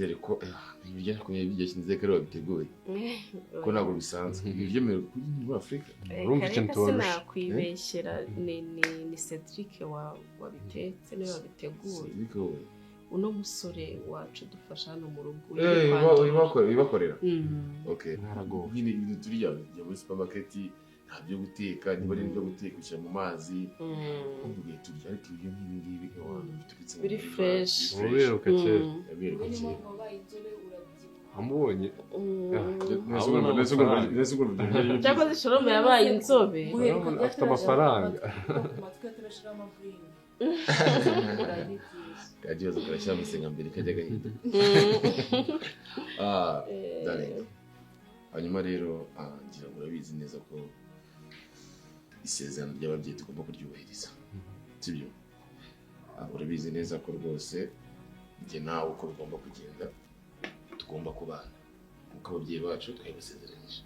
nizere ko ibiryo byose nizere ko babiteguye ko ntabwo bisanzwe ibiryo muri Afrika urumva ikintu tubarusha nakwibeshyera ni Cedric wabitetse niwe wabiteguye uno musore wacu dufasha hano mu rugo ibakorera okay narago nyine ibintu turya muri supermarket nta byo guteka niba ari byo guteka ushyira mu mazi ubuye turya ariko ibyo nk'ibi abantu bitubitse biri fresh uberuka cyane amubonye cyangwa zishorome yabaye inzobe afite amafaranga kagiye zukarashya musenga mbere kajya gahinda darling hanyuma rero ngira ngo urabizi neza ko isezerano ry'ababyeyi tugomba kuryubahiriza sibyo urabizi neza ko rwose njye nawe uko bigomba kugenda tugomba kubana kuko ababyeyi bacu twabasezeranyije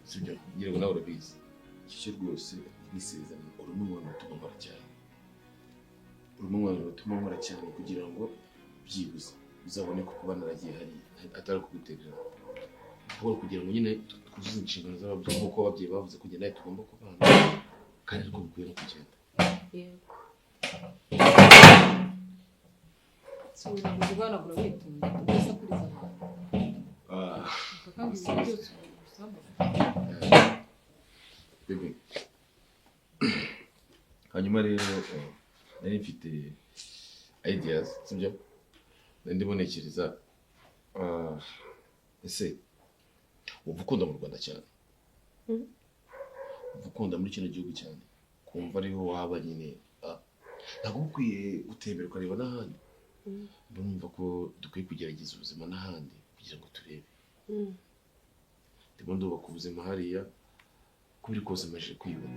sibyo ngira ngo nawe urabizi cyo rwose n'isezerano urumwana tugomba cyane urumwana tugomba cyane kugira ngo byibuze bizabone ko kuba naragiye hari atari kugutegera ahubwo kugira ngo nyine twuzuze inshingano z'ababyeyi nk'uko ababyeyi bavuze kugenda nawe tugomba kubana kandi ariko bikwiye no kugenda yego sura kuzigana bro witumye kugeza kuri za kandi byose usamba bebe hanyuma rero nari mfite ideas sibyo ndibonekereza ese uva ukunda mu Rwanda cyane uva ukunda muri kino gihugu cyane kumva ariho waba nyine ntabwo ukwiye gutembera ukareba n'ahandi ndumva ko dukwiye kugerageza ubuzima n'ahandi kugira ngo turebe ndimo ndubaka ubuzima hariya kuri kose maje kwiyunga